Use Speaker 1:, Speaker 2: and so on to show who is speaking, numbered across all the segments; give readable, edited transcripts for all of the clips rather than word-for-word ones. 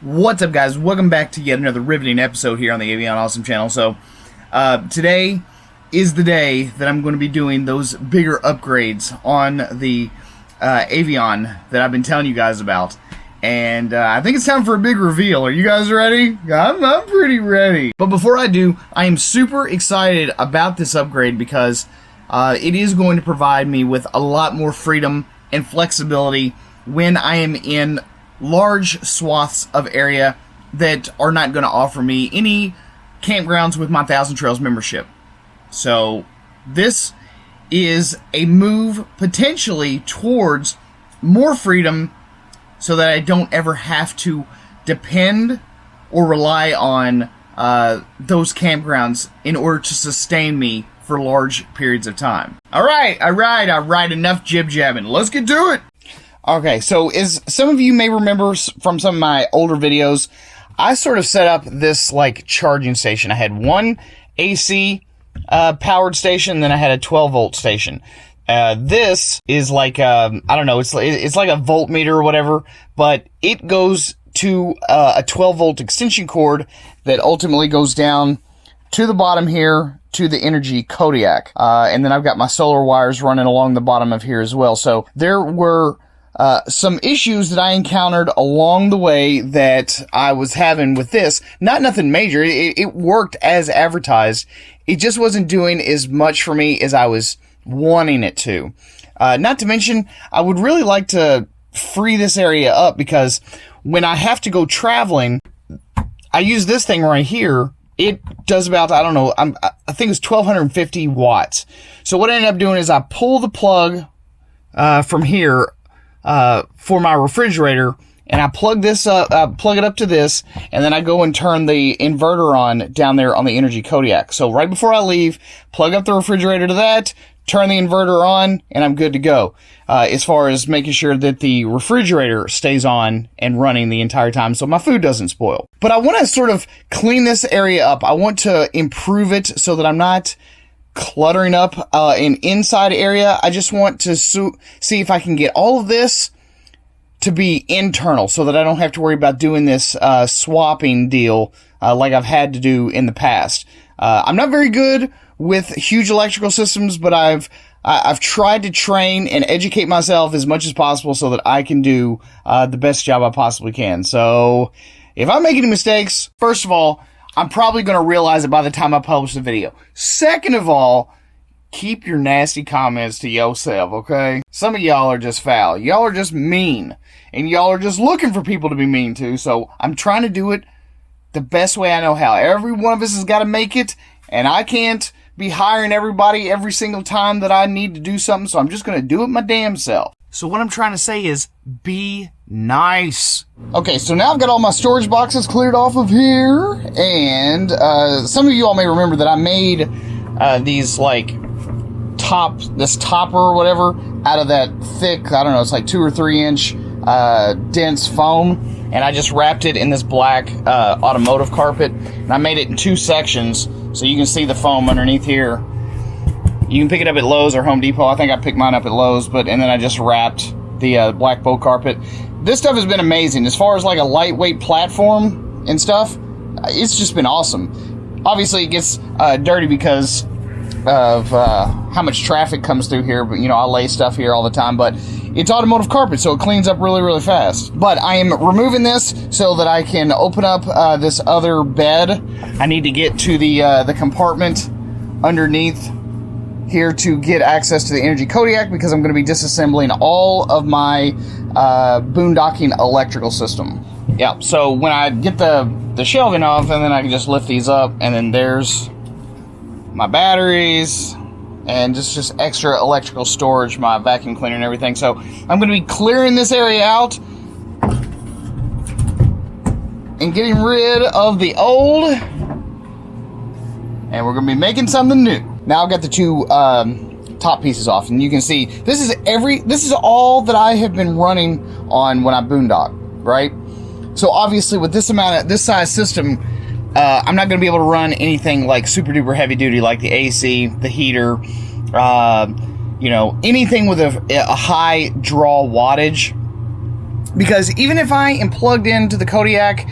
Speaker 1: What's up, guys? Welcome back to yet another riveting episode here on the Avion Awesome channel. So, today is the day that I'm going to be doing those bigger upgrades on the Avion that I've been telling you guys about. And I think it's time for a big reveal. Are you guys ready? I'm pretty ready. But before I do, I am super excited about this upgrade because it is going to provide me with a lot more freedom and flexibility when I am in large swaths of area that are not going to offer me any campgrounds with my 1,000 Trails membership. So this is a move potentially towards more freedom so that I don't ever have to depend or rely on those campgrounds in order to sustain me for large periods of time. All right, enough jib-jabbing. Let's get to it. Okay, so as some of you may remember from some of my older videos, I sort of set up this like charging station. I had one AC powered station, then I had a 12-volt station. This is like I don't know, it's like a voltmeter or whatever, but it goes to a 12-volt extension cord that ultimately goes down to the bottom here to the energy Kodiak. And then I've got my solar wires running along the bottom of here as well. So there were some issues that I encountered along the way that I was having with this. Nothing major. It worked as advertised. It just wasn't doing as much for me as I was wanting it to. Not to mention, I would really like to free this area up because when I have to go traveling, I use this thing right here. It does about, I don't know, I think it's 1,250 watts. So what I ended up doing is I pull the plug from here for my refrigerator, and I plug this up, plug it up to this, and then I go and turn the inverter on down there on the energy Kodiak. So right before I leave, plug up the refrigerator to that, turn the inverter on, and I'm good to go. As far as making sure that the refrigerator stays on and running the entire time so my food doesn't spoil. But I want to sort of clean this area up. I want to improve it so that I'm not cluttering up an inside area. I just want to see if I can get all of this to be internal so that I don't have to worry about doing this swapping deal like I've had to do in the past. I'm not very good with huge electrical systems, but I've tried to train and educate myself as much as possible so that I can do the best job I possibly can. So if I make any mistakes, first of all, I'm probably going to realize it by the time I publish the video. Second of all, keep your nasty comments to yourself, okay? Some of y'all are just foul. Y'all are just mean. And y'all are just looking for people to be mean to. So I'm trying to do it the best way I know how. Every one of us has got to make it. And I can't be hiring everybody every single time that I need to do something. So I'm just going to do it my damn self. So what I'm trying to say is be nice. Okay, so now I've got all my storage boxes cleared off of here, and some of you all may remember that I made these like this topper or whatever out of that thick, I don't know, it's like 2 or 3 inch dense foam, and I just wrapped it in this black automotive carpet, and I made it in 2 sections so you can see the foam underneath here. You can pick it up at Lowe's or Home Depot. I think I picked mine up at Lowe's, and then I just wrapped the black boat carpet. This stuff has been amazing. As far as like a lightweight platform and stuff, it's just been awesome. Obviously, it gets dirty because of how much traffic comes through here, but you know, I lay stuff here all the time, but it's automotive carpet, so it cleans up really, really fast. But I am removing this so that I can open up this other bed. I need to get to the compartment underneath here to get access to the energy Kodiak because I'm going to be disassembling all of my boondocking electrical system. Yeah, so when I get the shelving off, and then I can just lift these up, and then there's my batteries and just extra electrical storage, my vacuum cleaner and everything. So I'm going to be clearing this area out and getting rid of the old, and we're going to be making something new. Now I've got the 2 top pieces off, and you can see this is all that I have been running on when I boondock, right? So obviously with this size system, I'm not going to be able to run anything like super duper heavy duty like the AC, the heater, you know, anything with a high draw wattage Because even if I am plugged into the Kodiak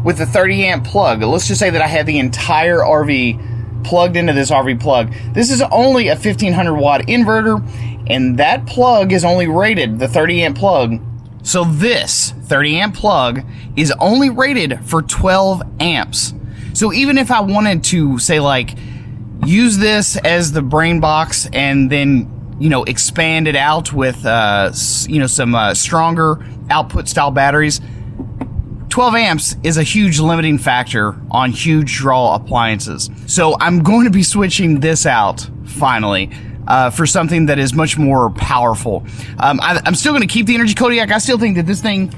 Speaker 1: with a 30 amp plug, let's just say that I had the entire RV plugged into this RV plug. This is only a 1500 watt inverter, and that plug is only rated, the 30 amp plug. So this 30 amp plug is only rated for 12 amps. So even if I wanted to, say, like, use this as the brain box and then, you know, expand it out with, you know, some stronger output style batteries, 12 amps is a huge limiting factor on huge draw appliances. So I'm going to be switching this out finally for something that is much more powerful. I'm still going to keep the Energy Kodiak. I still think that this thing,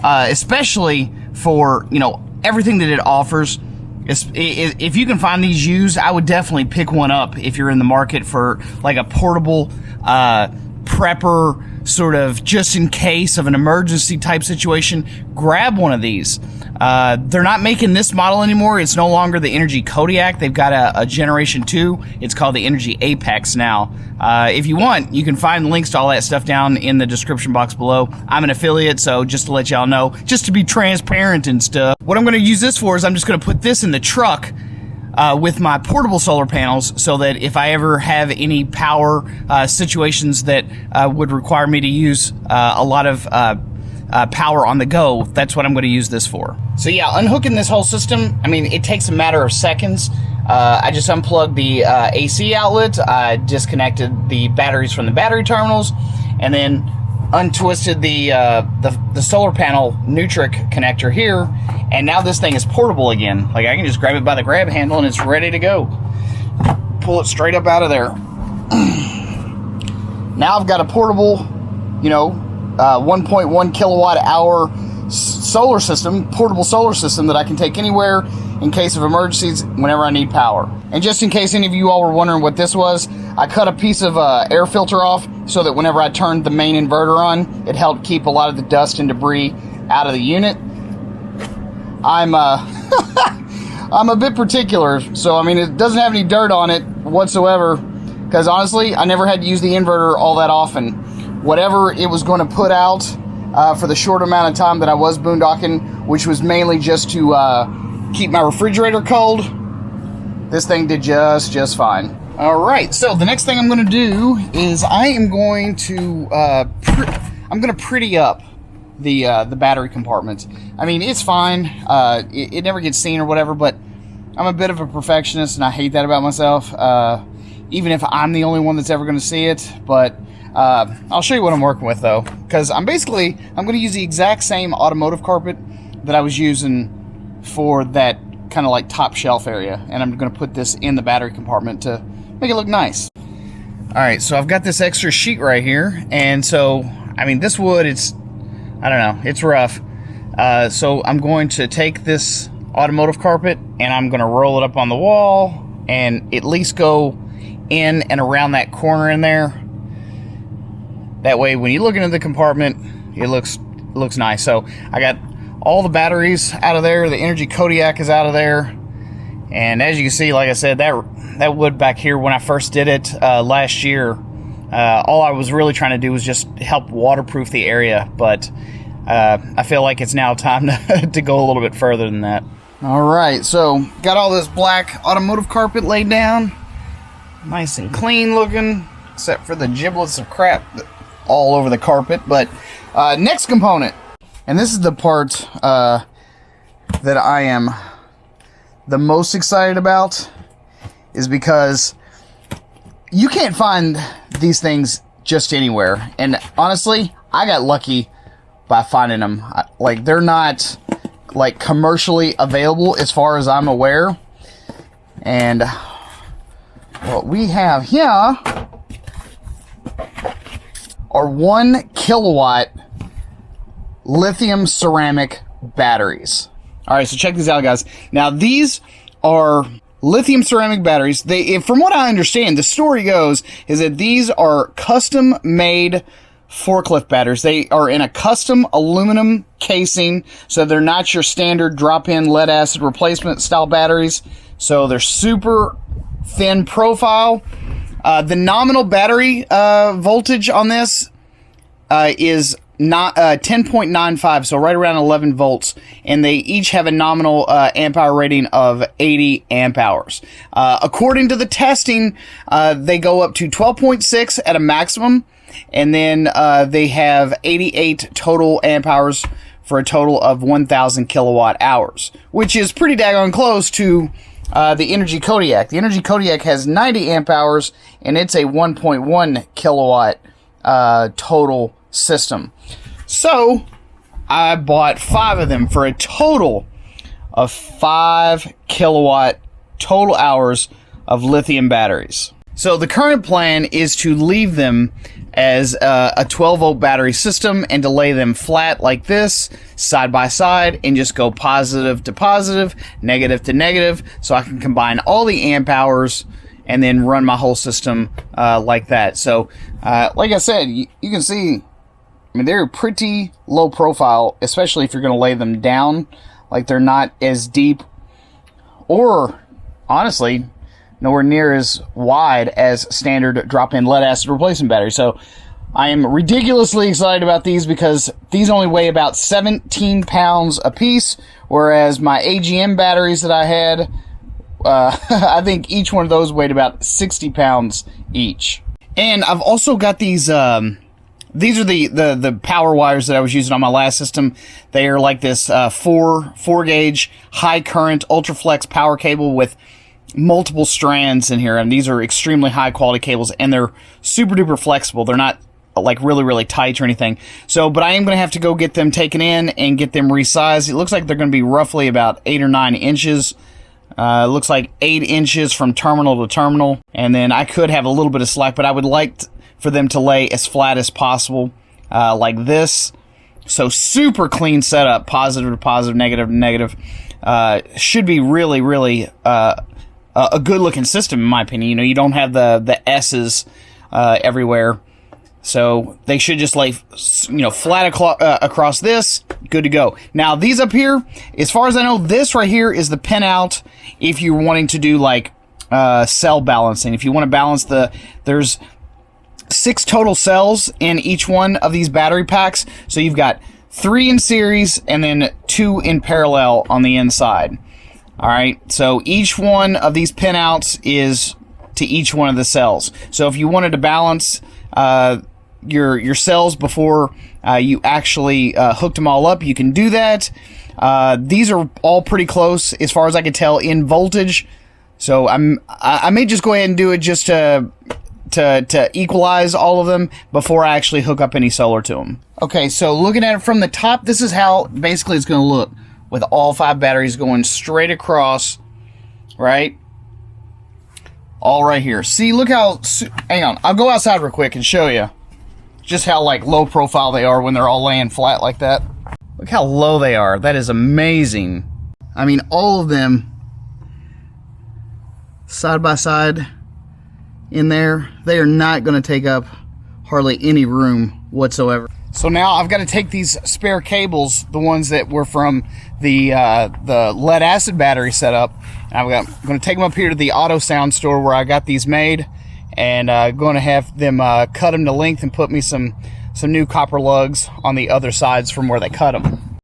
Speaker 1: especially for, you know, everything that it offers, if you can find these used, I would definitely pick one up if you're in the market for like a portable prepper, sort of just in case of an emergency type situation. Grab one of these. They're not making this model anymore. It's no longer the Energy Kodiak. They've got a Generation 2. It's called the Energy Apex now. If you want, you can find links to all that stuff down in the description box below. I'm an affiliate, so just to let y'all know, just to be transparent and stuff. What I'm going to use this for is I'm just going to put this in the truck with my portable solar panels, so that if I ever have any power situations that would require me to use a lot of power on the go, that's what I'm going to use this for. So yeah, unhooking this whole system, I mean, it takes a matter of seconds. I just unplugged the AC outlet, I disconnected the batteries from the battery terminals, and then untwisted the solar panel Nutric connector here, and now this thing is portable again. Like, I can just grab it by the grab handle and it's ready to go. Pull it straight up out of there. Now I've got a portable, you know, 1.1 kilowatt hour solar system, portable solar system that I can take anywhere in case of emergencies whenever I need power. And just in case any of you all were wondering what this was, I cut a piece of air filter off so that whenever I turned the main inverter on, it helped keep a lot of the dust and debris out of the unit. I'm I'm a bit particular, so I mean, it doesn't have any dirt on it whatsoever, because honestly, I never had to use the inverter all that often. Whatever it was going to put out for the short amount of time that I was boondocking, which was mainly just to keep my refrigerator cold, this thing did just fine. All right, so the next thing I'm going to do is I am going to pretty up the battery compartment. I mean, it's fine. It never gets seen or whatever, but I'm a bit of a perfectionist, and I hate that about myself. Even if I'm the only one that's ever going to see it, but I'll show you what I'm working with though, because I'm going to use the exact same automotive carpet that I was using for that kind of like top shelf area, and I'm going to put this in the battery compartment to make it look nice. Alright, so I've got this extra sheet right here, and so, I mean, this wood, I don't know, it's rough. So I'm going to take this automotive carpet and I'm going to roll it up on the wall and at least go in and around that corner in there. That way, when you look into the compartment, it looks nice. So I got all the batteries out of there. The Energy Kodiak is out of there. And as you can see, like I said, that wood back here, when I first did it last year, all I was really trying to do was just help waterproof the area. But I feel like it's now time to go a little bit further than that. All right, so got all this black automotive carpet laid down. Nice and clean looking, except for the giblets of crap all over the carpet. But next component, and this is the part that I am the most excited about, is because you can't find these things just anywhere. And honestly, I got lucky by finding them. Like, they're not like commercially available as far as I'm aware. And what we have here are 1 kilowatt lithium ceramic batteries. All right, so check these out, guys. Now, these are lithium ceramic batteries. From what I understand, the story goes is that these are custom-made forklift batteries. They are in a custom aluminum casing, so they're not your standard drop-in lead-acid replacement style batteries. So they're super thin profile. The nominal battery voltage on this is 10.95, so right around 11 volts, and they each have a nominal amp hour rating of 80 amp hours. According to the testing, they go up to 12.6 at a maximum, and then they have 88 total amp hours for a total of 1,000 kilowatt hours, which is pretty daggone close to the Energy Kodiak. The Energy Kodiak has 90 amp hours, and it's a 1.1 kilowatt total system. So I bought 5 of them for a total of 5 kilowatt total hours of lithium batteries. So the current plan is to leave them as a 12 volt battery system and to lay them flat like this, side by side, and just go positive to positive, negative to negative, so I can combine all the amp hours and then run my whole system like that. So like I said, you can see, I mean, they're pretty low profile, especially if you're going to lay them down. Like, they're not as deep, or honestly nowhere near as wide as standard drop-in lead-acid replacement batteries. So I am ridiculously excited about these because these only weigh about 17 pounds a piece, whereas my AGM batteries that I had, I think each one of those weighed about 60 pounds each. And I've also got these are the power wires that I was using on my last system. They are like this 4 gauge high current ultraflex power cable with multiple strands in here, and these are extremely high quality cables, and they're super duper flexible. They're not like really tight or anything. So, but I am going to have to go get them taken in and get them resized. It looks like they're going to be roughly about 8 or 9 inches. It looks like 8 inches from terminal to terminal, and then I could have a little bit of slack, but I would like for them to lay as flat as possible, like this. So super clean setup, positive to positive, negative to negative. Should be really a good looking system, in my opinion. You know, you don't have the S's everywhere, so they should just lay, flat across this. Good to go. Now these up here, as far as I know, this right here is the pin out if you're wanting to do like cell balancing. If you want to balance there's 6 total cells in each one of these battery packs, so you've got 3 in series and then 2 in parallel on the inside. Alright, so each one of these pinouts is to each one of the cells. So if you wanted to balance your cells before you actually hooked them all up, you can do that. These are all pretty close, as far as I can tell, in voltage. So I may just go ahead and do it just to equalize all of them before I actually hook up any solar to them. Okay, so looking at it from the top, this is how basically it's going to look, with all 5 batteries going straight across, right? All right here. See, look how, hang on, I'll go outside real quick and show you just how like low profile they are when they're all laying flat like that. Look how low they are. That is amazing. I mean, all of them side by side in there, they are not going to take up hardly any room whatsoever. So now I've got to take these spare cables, the ones that were from the lead acid battery setup, and I'm going to take them up here to the Auto Sound store where I got these made, and going to have them cut them to length and put me some new copper lugs on the other sides from where they cut them.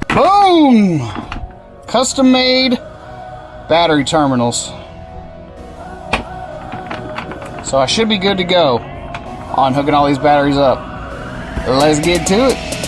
Speaker 1: Boom! Custom made battery terminals. So I should be good to go on hooking all these batteries up. Let's get to it.